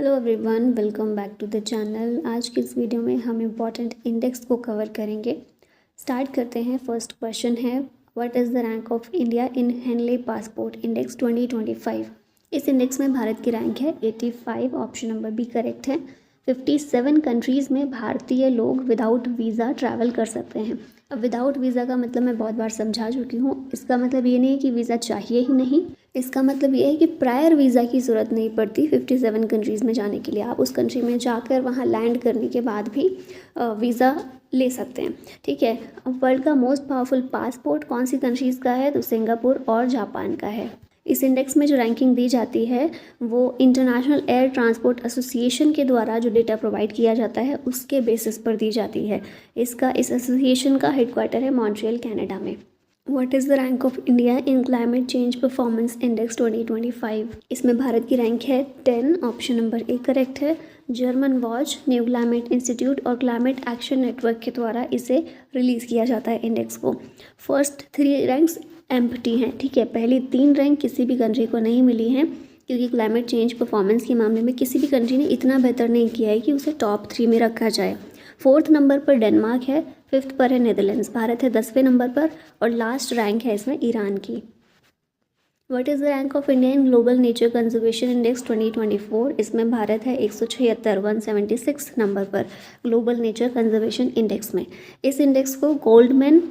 Hello everyone, welcome back to the channel. आज की इस वीडियो में हम इम्पॉर्टेंट इंडेक्स को कवर करेंगे। स्टार्ट करते हैं। फर्स्ट क्वेश्चन है, what is the rank of India in Henley passport index 2025। इस इंडेक्स में भारत की रैंक है 85। ऑप्शन नंबर बी करेक्ट है। 57 कंट्रीज़ में भारतीय लोग विदाउट वीज़ा ट्रैवल कर सकते हैं। अब विदाउट वीज़ा का मतलब मैं बहुत बार समझा चुकी हूँ। इसका मतलब ये नहीं है कि वीज़ा चाहिए ही नहीं, इसका मतलब ये है कि प्रायर वीज़ा की ज़रूरत नहीं पड़ती 57 कंट्रीज़ में जाने के लिए। आप उस कंट्री में जाकर वहाँ लैंड करने के बाद भी वीज़ा ले सकते हैं। ठीक है। अब वर्ल्ड का मोस्ट पावरफुल पासपोर्ट कौन सी कंट्रीज़ का है? तो सिंगापुर और जापान का है। इस इंडेक्स में जो रैंकिंग दी जाती है वो इंटरनेशनल एयर ट्रांसपोर्ट एसोसिएशन के द्वारा जो डेटा प्रोवाइड किया जाता है उसके बेसिस पर दी जाती है। इस एसोसिएशन का हेडक्वार्टर है मॉन्ट्रियल, कनाडा में। What is the rank of India in climate change performance index 2025। इसमें भारत की रैंक है 10। ऑप्शन नंबर ए करेक्ट है। German watch, new climate institute और क्लाइमेट एक्शन नेटवर्क के द्वारा इसे रिलीज़ किया जाता है इंडेक्स को। फर्स्ट 3 रैंक्स एम्प्टी हैं। ठीक है, पहली 3 रैंक किसी भी कंट्री को नहीं मिली हैं क्योंकि क्लाइमेट चेंज परफॉर्मेंस के मामले में किसी भी कंट्री ने इतना बेहतर नहीं किया है कि उसे टॉप 3 में रखा जाए। 4th नंबर पर डेनमार्क है, 5th पर है नेदरलैंड्स, भारत है 10वें नंबर पर और लास्ट रैंक है इसमें ईरान की। What is the rank of India in global nature conservation index 2024। इसमें भारत है 176 नंबर पर ग्लोबल नेचर कंजर्वेशन इंडेक्स में। इस इंडेक्स को Goldman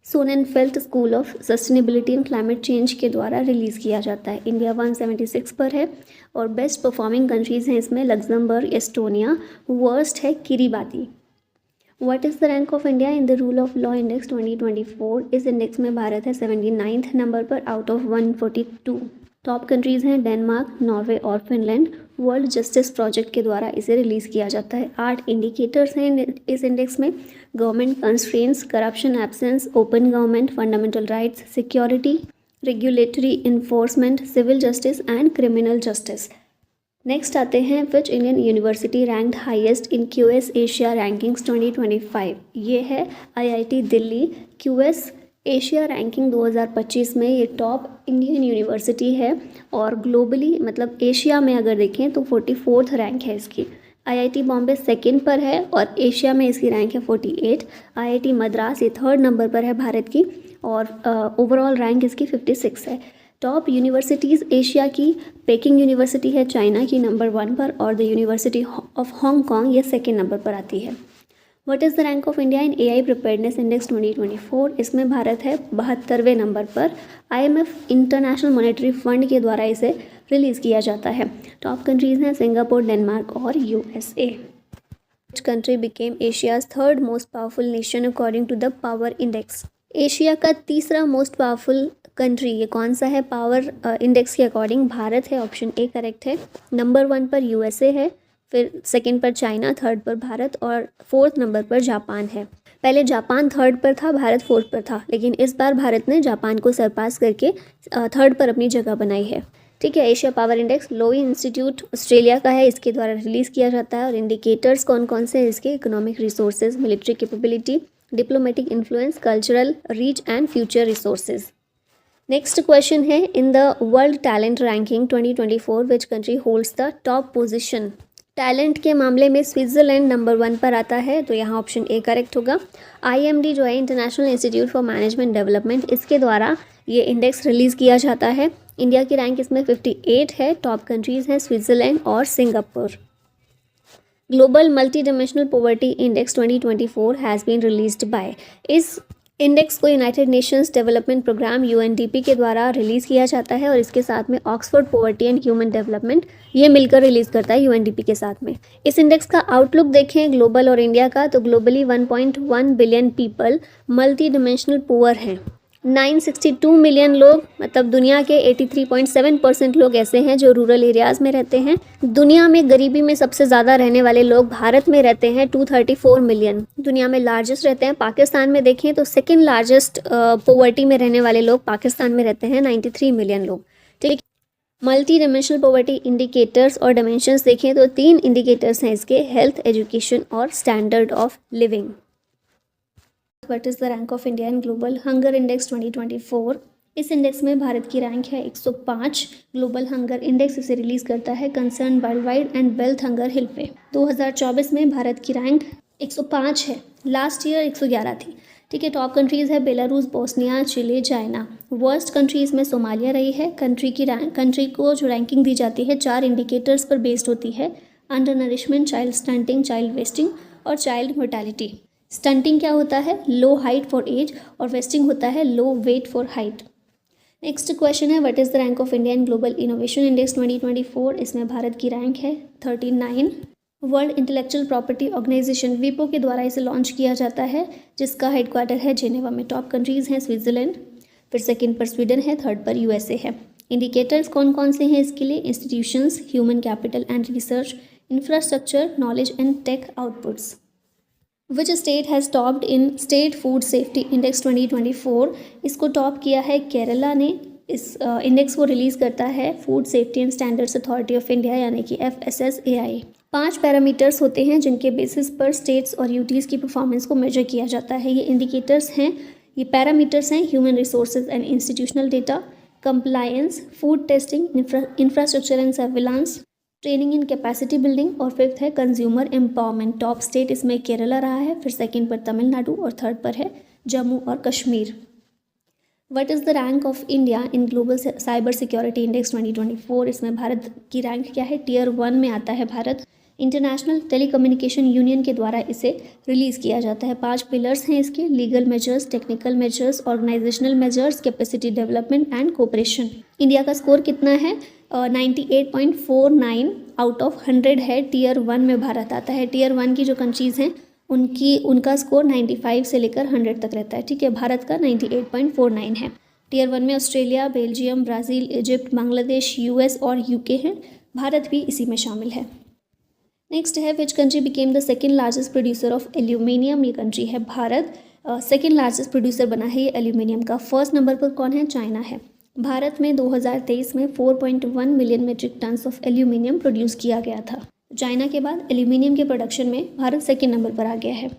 Sonnenfeld school of sustainability and climate change के द्वारा रिलीज़ किया जाता है। इंडिया 176 पर है और बेस्ट परफॉर्मिंग कंट्रीज़ हैं इसमें लग्जमबर्ग, एस्टोनिया, वर्स्ट है Kiribati. What is the rank of India in the rule of law index 2024। इस इंडेक्स में भारत है 79th नंबर पर आउट ऑफ 142। टॉप कंट्रीज़ हैं डेनमार्क, नॉर्वे और फिनलैंड। वर्ल्ड जस्टिस प्रोजेक्ट के द्वारा इसे रिलीज़ किया जाता है। 8 इंडिकेटर्स हैं इस इंडेक्स में। Government constraints, corruption absence, open government, fundamental rights, security, regulatory enforcement, civil justice and criminal justice. Next आते हैं, which Indian university ranked highest in QS Asia rankings 2025। ये है IIT Delhi. QS Asia ranking 2025 में ये top Indian university है और globally मतलब Asia में अगर देखें तो 44th रैंक है इसकी। आईआईटी बॉम्बे 2nd पर है और एशिया में इसकी रैंक है 48। आईआईटी मद्रास ये 3rd नंबर पर है भारत की और ओवरऑल रैंक इसकी 56 है। टॉप यूनिवर्सिटीज़ एशिया की पेकिंग यूनिवर्सिटी है चाइना की नंबर 1 पर और द यूनिवर्सिटी ऑफ हांगकॉन्ग ये 2nd नंबर पर आती है। What is the rank of India in AI preparedness index 2024। इसमें भारत है 72वें नंबर पर। आईएमएफ इंटरनेशनल मॉनेटरी फंड के द्वारा इसे रिलीज़ किया जाता है। टॉप कंट्रीज़ हैं सिंगापुर, डेनमार्क और USA. Which country became Asia's 3rd most powerful nation according to the power index. Asia का तीसरा मोस्ट पावरफुल कंट्री ये कौन सा है पावर इंडेक्स के अकॉर्डिंग? भारत है। ऑप्शन ए करेक्ट है। नंबर 1 पर यूएसए है, फिर 2nd पर चाइना, 3rd पर भारत और 4th नंबर पर जापान है। पहले जापान 3rd पर था, भारत 4th पर था, लेकिन इस बार भारत ने जापान को सरपास करके 3rd पर अपनी जगह बनाई है। ठीक है। एशिया पावर इंडेक्स लोई इंस्टीट्यूट ऑस्ट्रेलिया का है, इसके द्वारा रिलीज़ किया जाता है और इंडिकेटर्स कौन कौन से हैं इसके? Economic resources, military capability, diplomatic influence, cultural reach and future resources. Next question है, in the world talent ranking 2024 which country holds the top position. Talent के मामले में स्विट्ज़रलैंड नंबर 1 पर आता है, तो यहाँ ऑप्शन ए करेक्ट होगा। आईएमडी जो है international institute for management development, इसके द्वारा ये इंडेक्स रिलीज़ किया जाता है। इंडिया की रैंक इसमें 58 है। टॉप कंट्रीज़ हैं स्विट्ज़रलैंड और Singapore. Global multi dimensional poverty index 2024 has been released by. इस इंडेक्स को United Nations Development Programme UNDP के द्वारा रिलीज़ किया जाता है और इसके साथ में Oxford poverty and human development ये मिलकर रिलीज़ करता है यूएनडीपी के साथ में। इस इंडेक्स का आउटलुक देखें ग्लोबल और इंडिया का, तो globally 1.1 billion people multi dimensional poor हैं। 962 मिलियन लोग मतलब दुनिया के 83.7% लोग ऐसे हैं जो रूरल एरियाज़ में रहते हैं। दुनिया में गरीबी में सबसे ज़्यादा रहने वाले लोग भारत में रहते हैं 234 मिलियन। दुनिया में लार्जेस्ट रहते हैं पाकिस्तान में देखें तो 2nd लार्जेस्ट पॉवर्टी में रहने वाले लोग पाकिस्तान में रहते हैं 93 मिलियन लोग। ठीक। मल्टी डायमेंशनल पॉवर्टी इंडिकेटर्स और डायमेंशंस देखें तो 3 इंडिकेटर्स हैं इसके, हेल्थ, एजुकेशन और standard of living. What is the rank of India in Global Hunger Index 2024? इस इंडेक्स में भारत की रैंक है 105। ग्लोबल हंगर इंडेक्स इसे रिलीज़ करता है concern worldwide and Welthungerhilfe. 2024 में भारत की रैंक 105 है, लास्ट ईयर 111 थी। ठीक है, टॉप कंट्रीज़ है बेलारूस, बोस्निया, चिले, चाइना। वर्स्ट कंट्रीज़ में सोमालिया रही है। कंट्री को जो रैंकिंग दी जाती है 4 इंडिकेटर्स पर बेस्ड होती है: undernourishment, child stunting, child wasting और चाइल्ड मोर्टेलिटी। स्टंटिंग क्या होता है? लो हाइट फॉर एज, और वेस्टिंग होता है low weight for height. Next question है, what is the rank of India in global innovation index 2024? इसमें भारत की रैंक है 39। वर्ल्ड इंटेलेक्चुअल प्रॉपर्टी ऑर्गेनाइजेशन विपो के द्वारा इसे लॉन्च किया जाता है, जिसका हेडक्वार्टर है जेनेवा में। टॉप कंट्रीज़ हैं स्विट्ज़रलैंड, फिर सेकंड पर स्वीडन है, थर्ड पर यूएसए है। इंडिकेटर्स कौन कौन से हैं इसके लिए? Institutions, human capital and research, infrastructure, knowledge and tech outputs. Which state has topped in state food safety index 2024? इसको टॉप किया है केरला ने। इस इंडेक्स को रिलीज़ करता है food safety and standards authority of India यानी कि FSSAI। 5 पैरामीटर्स होते हैं जिनके बेसिस पर स्टेट्स और यूटीज़ की परफॉर्मेंस को मेजर किया जाता है। ये इंडिकेटर्स हैं, ये पैरामीटर्स हैं: human resources and institutional data, compliance, food testing, infrastructure and surveillance, training in capacity building, और फिफ्थ है कंज्यूमर एम्पावरमेंट। टॉप स्टेट इसमें केरला रहा है, फिर सेकंड पर तमिलनाडु और थर्ड पर है जम्मू और Kashmir. What is the rank of India in global cyber security index 2024? इसमें भारत की रैंक क्या है? टियर 1 में आता है भारत। इंटरनेशनल टेलीकम्युनिकेशन यूनियन के द्वारा इसे रिलीज़ किया जाता है। 5 पिलर्स हैं इसके: legal measures, technical measures, organizational measures, capacity development and cooperation. India का स्कोर कितना है? 98.49 आउट ऑफ 100 है। टियर 1 में भारत आता है। टियर 1 की जो कंट्रीज़ हैं उनका स्कोर 95 से लेकर 100 तक रहता है। ठीक है, भारत का 98.49 है। टियर 1 में Australia, Belgium, Brazil, Egypt, Bangladesh, US और UK हैं। भारत भी इसी में शामिल है। नेक्स्ट है, विच country became the second largest producer of aluminium? ये कंट्री है भारत। सेकेंड लार्जेस्ट प्रोड्यूसर बना है ये एल्यूमिनियम का। फर्स्ट नंबर पर कौन है? चाइना है। भारत में 2023 में 4.1 million metric tons of aluminium produce किया गया था। चाइना के बाद एल्यूमिनियम के प्रोडक्शन में भारत सेकेंड नंबर पर आ गया है।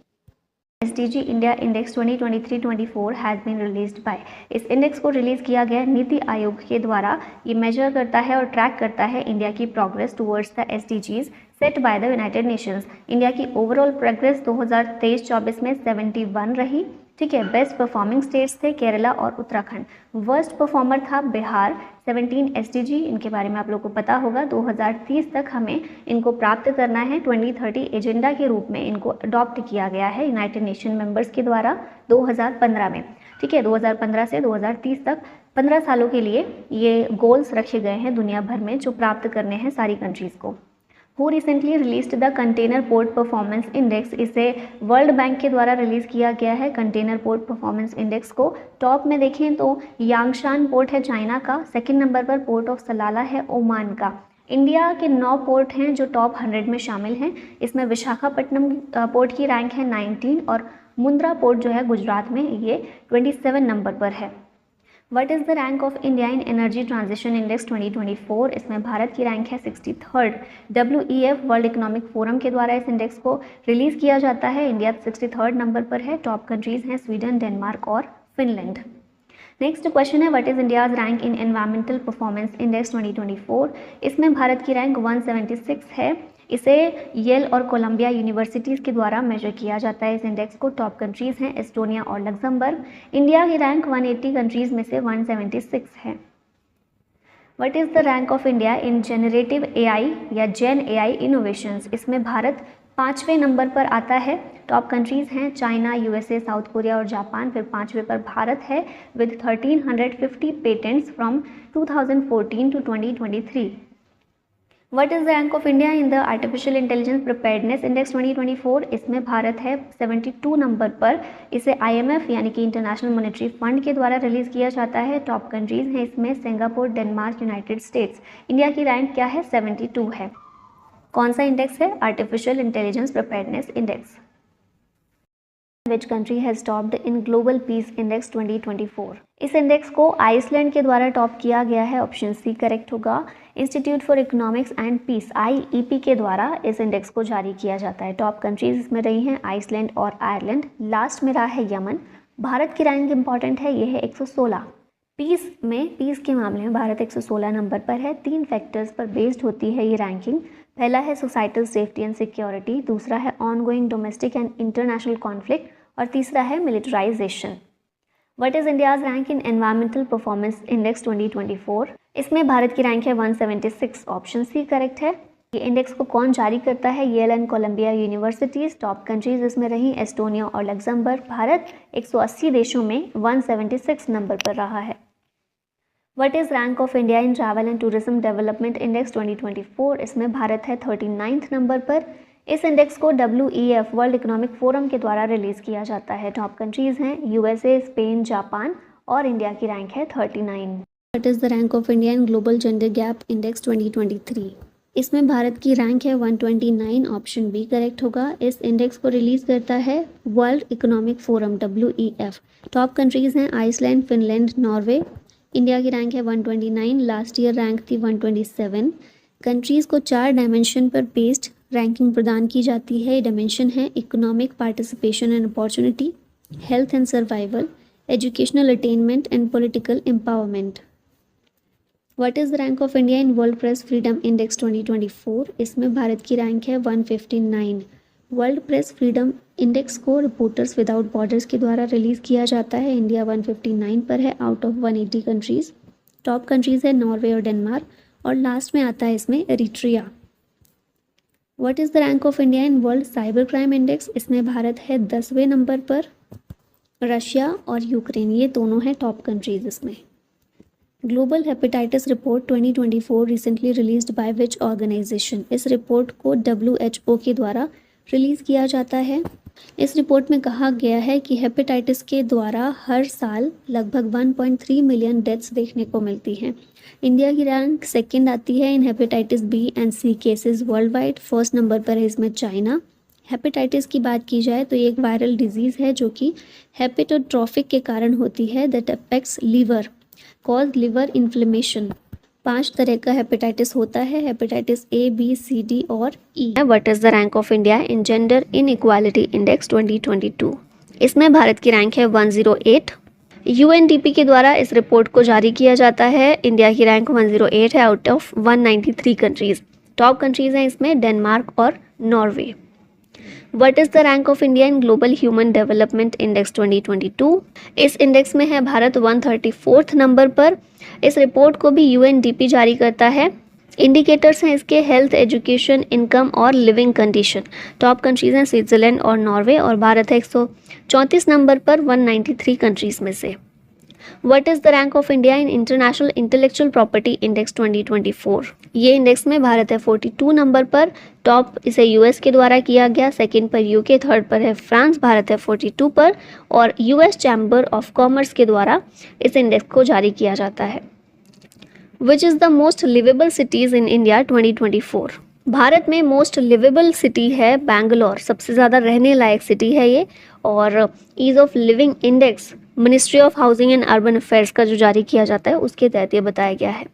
SDG India index 2023-24 has been released by. इस इंडेक्स को रिलीज़ किया गया नीति आयोग के द्वारा। ये मेजर करता है और ट्रैक करता है इंडिया की progress towards the SDGs set by the United Nations. India की ओवरऑल प्रोग्रेस 2023-24 में 71 रही। ठीक है, बेस्ट परफॉर्मिंग स्टेट्स थे केरला और उत्तराखंड। वर्स्ट परफॉर्मर था बिहार। 17 SDG, इनके बारे में आप लोगों को पता होगा। 2030 तक हमें इनको प्राप्त करना है। 2030 एजेंडा के रूप में इनको अडॉप्ट किया गया है यूनाइटेड नेशन मेंबर्स के द्वारा 2015 में। ठीक है, 2015 से 2030 तक 15 सालों के लिए ये गोल्स रखे गए हैं दुनिया भर में, जो प्राप्त करने हैं सारी कंट्रीज़ को। Who recently released the container port performance index? इसे वर्ल्ड बैंक के द्वारा रिलीज़ किया गया है कंटेनर पोर्ट परफॉर्मेंस इंडेक्स को। टॉप में देखें तो यांगशान पोर्ट है चाइना का। सेकंड नंबर पर पोर्ट ऑफ सलाला है ओमान का। इंडिया के 9 पोर्ट हैं जो टॉप 100 में शामिल हैं। इसमें विशाखापट्टनम पोर्ट की रैंक है 19 और मुंद्रा पोर्ट जो है गुजरात में, ये 27 नंबर पर है। What is the rank of India in energy transition index 2024? इसमें भारत की रैंक है 63rd। WEF world economic forum के द्वारा इस इंडेक्स को रिलीज़ किया जाता है। इंडिया 63rd नंबर पर है। टॉप कंट्रीज़ हैं स्वीडन, डेनमार्क और फिनलैंड। नेक्स्ट क्वेश्चन है, what is India's rank in environmental performance index 2024? इसमें भारत की रैंक 176 है। इसे येल और कोलंबिया यूनिवर्सिटीज़ के द्वारा मेजर किया जाता है। इस इंडेक्स को टॉप कंट्रीज़ हैं एस्टोनिया और लग्जमबर्ग। इंडिया की रैंक 180 कंट्रीज़ में से 176 है। What is the rank of India in generative AI या जेन AI इनोवेशंस? इसमें भारत 5वें नंबर पर आता है। टॉप कंट्रीज़ हैं चाइना, USA, साउथ कोरिया और जापान। फिर 5वें पर भारत है with 1350 patents from 2014 to 2023। What is the rank of India in the artificial intelligence preparedness index 2024? इसमें भारत है 72 नंबर पर। इसे IMF यानी कि इंटरनेशनल मॉनेटरी फंड के द्वारा रिलीज़ किया जाता है। टॉप कंट्रीज़ हैं इसमें Singapore, Denmark, United states. India की रैंक क्या है? 72 है। कौन सा इंडेक्स है? Artificial intelligence preparedness index. Which country has topped in global peace index 2024? इस इंडेक्स को आइसलैंड के द्वारा टॉप किया गया है। ऑप्शन सी करेक्ट होगा। Institute for Economics and Peace IEP के द्वारा इस इंडेक्स को जारी किया जाता है। टॉप कंट्रीज इसमें रही हैं आइसलैंड और आयरलैंड। लास्ट में रहा है यमन। भारत की रैंक इंपॉर्टेंट है, ये है 116। पीस के मामले में भारत 116 नंबर पर है। 3 फैक्टर्स पर बेस्ड होती है ये रैंकिंग। पहला है सोसाइटल सेफ्टी एंड सिक्योरिटी, दूसरा है ongoing domestic and international conflict और तीसरा है militarisation. What is India's rank in environmental performance index 2024? इसमें भारत की रैंक है 176, ऑप्शन सी करेक्ट है। ये इंडेक्स को कौन जारी करता है? Yale and Columbia universities. Top countries इसमें रही एस्टोनिया और लग्जमबर्ग। भारत 180 देशों में 176 नंबर पर रहा है। What is rank of India in travel and tourism development index 2024? इसमें भारत है 39th नंबर पर। इस इंडेक्स को WEF वर्ल्ड इकोनॉमिक फोरम के द्वारा रिलीज किया जाता है। टॉप कंट्रीज हैं USA, स्पेन, जापान और इंडिया की रैंक है 39। What is the rank of India in global gender gap index 2023? इसमें भारत की रैंक है 129, ऑप्शन बी करेक्ट होगा। इस इंडेक्स को रिलीज करता है world economic forum WEF। Top countries हैं आइसलैंड, फिनलैंड, नॉर्वे। इंडिया की रैंक है 129, लास्ट ईयर रैंक थी 127। कंट्रीज़ को 4 डायमेंशन पर बेस्ड रैंकिंग प्रदान की जाती है। ये डायमेंशन है economic participation and opportunity, health and survival, educational attainment and political empowerment. What is the rank of India in world press freedom index 2024? इसमें भारत की रैंक है 159। वर्ल्ड प्रेस फ्रीडम इंडेक्स को रिपोर्टर्स विदाउट बॉर्डर्स के द्वारा release किया जाता है। इंडिया 159 पर है out of 180 countries. Top countries है नॉर्वे और डेनमार्क और लास्ट में आता है इसमें Eritrea. What is the rank of India in world cyber crime index? इसमें भारत है 10वें नंबर पर। रशिया और यूक्रेन ये दोनों हैं टॉप कंट्रीज़ इसमें। Global hepatitis report 2024 recently released by which organization? इस रिपोर्ट को WHO के द्वारा रिलीज़ किया जाता है। इस रिपोर्ट में कहा गया है कि हेपेटाइटिस के द्वारा हर साल लगभग 1.3 मिलियन डेथ्स देखने को मिलती हैं। इंडिया की रैंक सेकंड आती है in hepatitis B and C cases worldwide. First number पर है इसमें चाइना। हेपेटाइटिस की बात की जाए तो ये एक वायरल डिजीज़ है जो कि हेपेटोट्रोफिक के कारण होती है that affects liver, cause liver inflammation. 5 तरह का हेपेटाइटिस होता है, hepatitis A, B, C, D और E। What is the rank of India in gender inequality index 2022? इसमें भारत की रैंक है 108। UNDP के द्वारा इस रिपोर्ट को जारी किया जाता है। इंडिया की रैंक 108 है out of 193 countries. Top countries हैं इसमें डेनमार्क और Norway. What is the rank of India in global human development index 2022? इस इंडेक्स में है भारत 134th नंबर पर। इस रिपोर्ट को भी UNDP जारी करता है। इंडिकेटर्स हैं इसके हेल्थ, एजुकेशन, इनकम और लिविंग कंडीशन। टॉप कंट्रीज़ हैं स्विट्ज़रलैंड और नॉर्वे और भारत है 134 नंबर पर 193 कंट्रीज़ में से। What is the rank of India in international intellectual property index 2024? ये इंडेक्स में भारत है 42 नंबर पर। टॉप इसे US के द्वारा किया गया, सेकंड पर UK, थर्ड पर है फ्रांस, भारत है 42 पर और US चैम्बर ऑफ कॉमर्स के द्वारा इस इंडेक्स को जारी किया जाता है। Which is the most liveable cities in India 2024? Bharat में मोस्ट लिवेबल सिटी है बैंगलोर, सबसे ज़्यादा रहने लायक सिटी है ये। और ease of living index ministry of housing and urban affairs का जो जारी किया जाता है उसके तहत ये बताया गया है।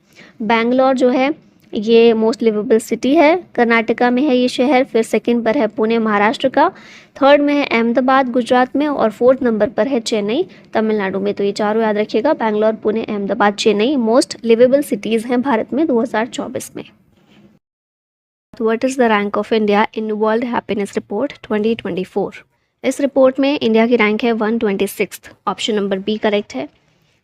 बैंगलोर जो है ये मोस्ट लिवेबल सिटी है, कर्नाटका में है ये शहर। फिर सेकंड पर है पुणे महाराष्ट्र का, थर्ड में है अहमदाबाद गुजरात में और फोर्थ नंबर पर है चेन्नई तमिलनाडु में। तो ये चारों याद रखिएगा, Bangalore, Pune, Ahmedabad, Chennai most liveable cities हैं भारत में 2024 में। What is the rank of India in world happiness report 2024? इस रिपोर्ट में इंडिया की रैंक है 126, ऑप्शन नंबर बी करेक्ट है।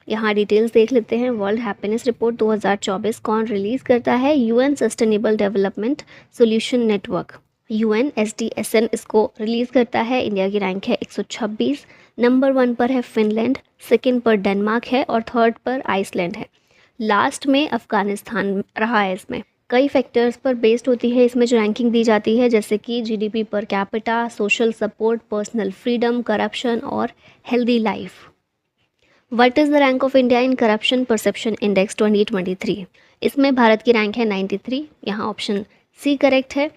यहाँ डिटेल्स देख लेते हैं। वर्ल्ड हैप्पीनेस रिपोर्ट 2024 कौन रिलीज़ करता है? UN sustainable development solution network, UNSDSN इसको रिलीज़ करता है। इंडिया की रैंक है 126, नंबर 1 पर है फिनलैंड, सेकंड पर डेनमार्क है और थर्ड पर आइसलैंड है। लास्ट में अफगानिस्तान रहा है। इसमें कई फैक्टर्स पर बेस्ड होती है इसमें जो रैंकिंग दी जाती है, जैसे कि GDP per capita, social support, personal freedom, corruption और healthy life. What is the rank of India in corruption perception index 2023? इसमें भारत की रैंक है 93, यहाँ ऑप्शन सी करेक्ट है।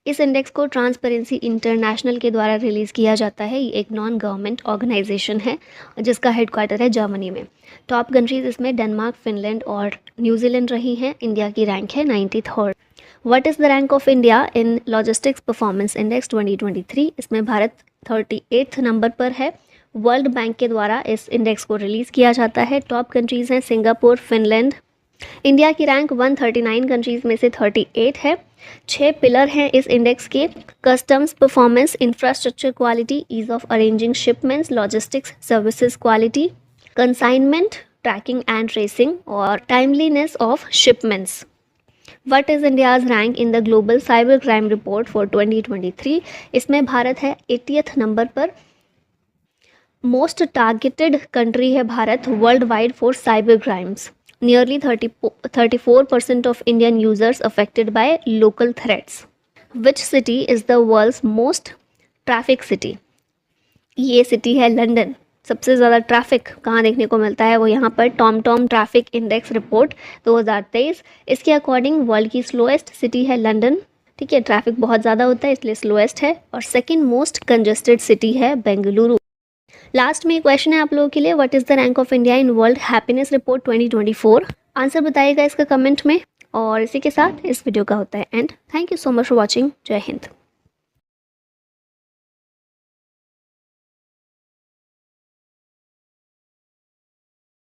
इस इंडेक्स को ट्रांसपेरेंसी इंटरनेशनल के द्वारा रिलीज़ किया जाता है। ये एक नॉन गवर्नमेंट ऑर्गेनाइजेशन है जिसका हेडक्वार्टर है जर्मनी में। टॉप कंट्रीज इसमें डेनमार्क, फिनलैंड और न्यूजीलैंड रही हैं। इंडिया की रैंक है 93rd। What is the rank of India in logistics performance index 2023? इसमें भारत 38th नंबर पर है। वर्ल्ड बैंक के द्वारा इस इंडेक्स को रिलीज़ किया जाता है। टॉप कंट्रीज़ हैं सिंगापुर, फिनलैंड। इंडिया की रैंक 139 कंट्रीज़ में से 38 है। 6 पिलर हैं इस इंडेक्स के: customs performance, infrastructure quality, ease of arranging shipments, logistics services quality, consignment, tracking and tracing और timeliness of shipments. What is India's rank in the Global Cyber Crime Report for 2023? इसमें भारत है 80th number पर। Most targeted country है Bharat world wide for cyber crimes. Nearly 34% of Indian users affected by local threats. Which city is the world's most traffic city? ये city है London. सबसे ज़्यादा traffic कहाँ देखने को मिलता है? वो यहाँ पर टॉम ट्रैफिक इंडेक्स रिपोर्ट 2023, इसके अकॉर्डिंग वर्ल्ड की स्लोएस्ट सिटी है लंदन। ठीक है, ट्रैफिक बहुत ज़्यादा होता है इसलिए स्लोएस्ट है। और सेकंड मोस्ट कंजेस्टेड सिटी है बेंगलुरु। लास्ट में क्वेश्चन है आप लोगों के लिए, what is the rank of India in world happiness report 2024? Answer बताइएगा इसका कमेंट में। और इसी के साथ इस वीडियो का होता है and. Thank you so much for watching. जय हिंद।